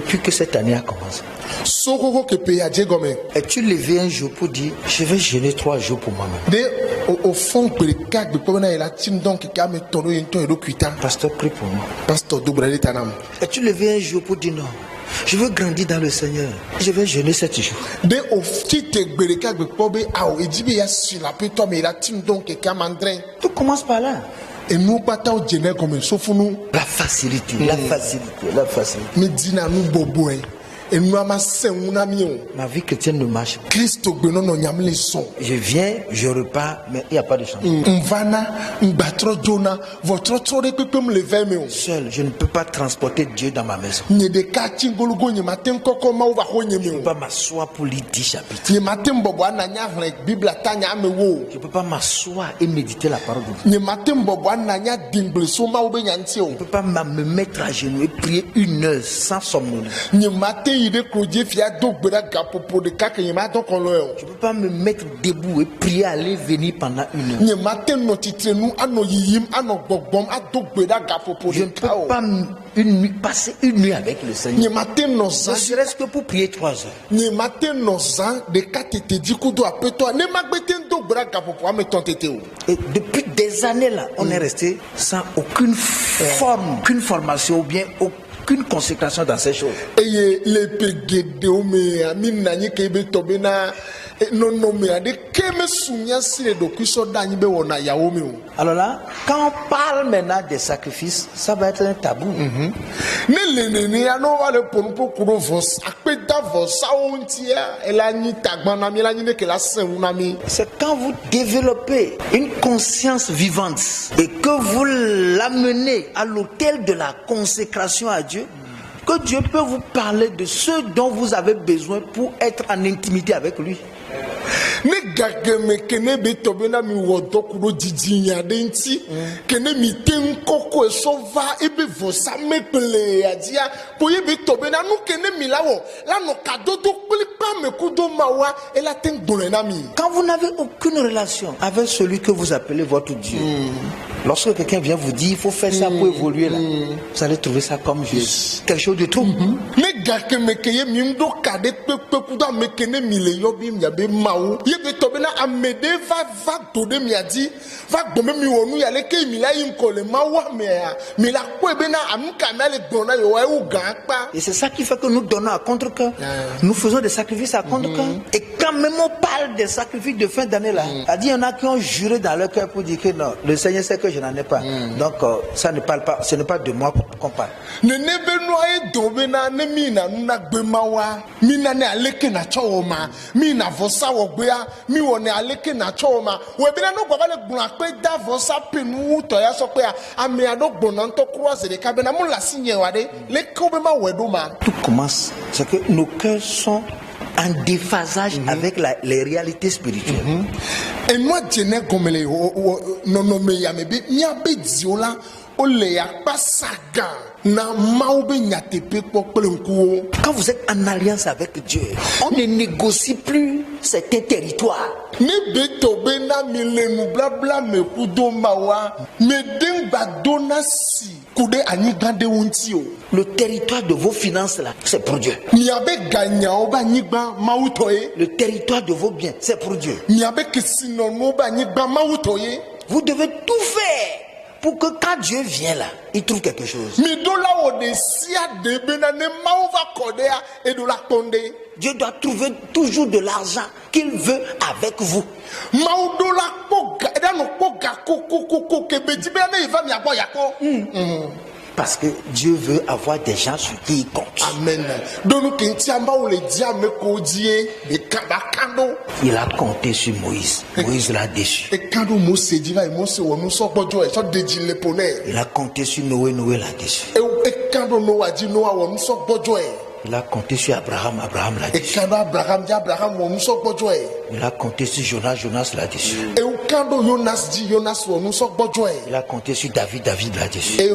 depuis que cette année a commencé, es-tu levé un jour pour dire je vais jeûner 3 jours pour moi-même? Pasteur, prie pour moi. Es-tu levé un jour pour dire non, je veux grandir dans le Seigneur, je vais jeûner 7 jours? Tout commence par là. Et nous battons Djenné comme la facilité, la facilité, la facilité. Mais dis-nous bobo. Et nous ma vie chrétienne ne marche pas. Christ Je viens, je repars, mais il n'y a pas de chance. Seul, je ne peux pas transporter Dieu dans ma maison. Je ne peux pas m'asseoir pour lire 10 chapitres. Je ne peux pas m'asseoir et méditer la parole de Dieu. Je ne peux pas me mettre à genoux et prier 1 heure sans somnoler. Je ne peux pas me mettre debout et prier aller venir pendant 1 heure. Je ne peux pas passer 1 nuit avec le Seigneur. Ne serait-ce que pour prier 3 heures. Et depuis des années là, on est resté sans aucune forme, aucune formation ou bien aucune consécration dans ces choses. Alors là, quand on parle maintenant des sacrifices, ça va être un tabou. C'est quand vous développez une conscience vivante et que vous l'amenez à l'autel de la consécration à Dieu, que Dieu peut vous parler de ce dont vous avez besoin pour être en intimité avec lui. Quand vous n'avez aucune relation avec celui que vous appelez votre Dieu, lorsque quelqu'un vient vous dire il faut faire ça pour évoluer là, vous allez trouver ça comme juste quelque chose de trop. Et c'est ça qui fait que nous donnons à contre-cœur. Nous faisons des sacrifices à contre-cœur. Et quand même on parle des sacrifices de fin d'année là, il y en a qui ont juré dans leur cœur pour dire que non, le Seigneur sait que je n'en ai pas. Donc ça ne parle pas, ce n'est pas de moi qu'on parle. Tout commence, c'est que nos cœurs sont en déphasage avec les réalités spirituelles. Et moi, quand vous êtes en alliance avec Dieu, on ne négocie plus certains territoires. Le territoire de vos finances là, c'est pour Dieu. Le territoire de vos biens, c'est pour Dieu. Vous devez tout faire pour que quand Dieu vient là, il trouve quelque chose. Dieu doit trouver toujours de l'argent qu'il veut avec vous. Parce que Dieu veut avoir des gens sur qui il compte. Amen. Il a compté sur Moïse. Moïse l'a déçu. Il a compté sur Noé. Noé l'a déçu. Il a compté sur Abraham. Abraham l'a déçu. Il a compté sur Jonas là-dessus. Et quand Jonas dit Jonas nous sommes bonjour. Il a compté sur David là-dessus. Et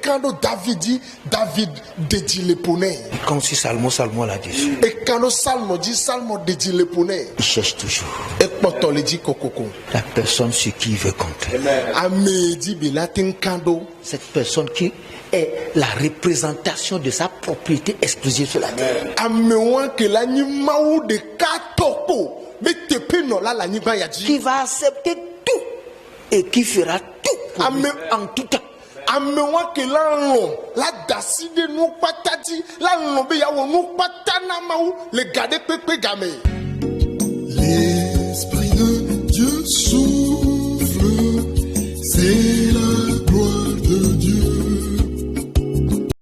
quand David dit David dédie les poneys. Il compte sur Salmo là-dessus. Et quand Salmo dit Salmo dédie les poneys. Il cherche toujours et quand on le dit kokoko. La personne sur qui il veut compter. Amedi bilatin kando. Cette personne qui est la représentation de sa propriété exclusive sur la terre. Amewan que la maou de katoko. Qui va accepter tout et qui fera tout pour lui, en tout temps. Amewa que la dasi de nous patati la lombe ya nous patana maou le garder pepe gamé. L'esprit de Dieu souffle, c'est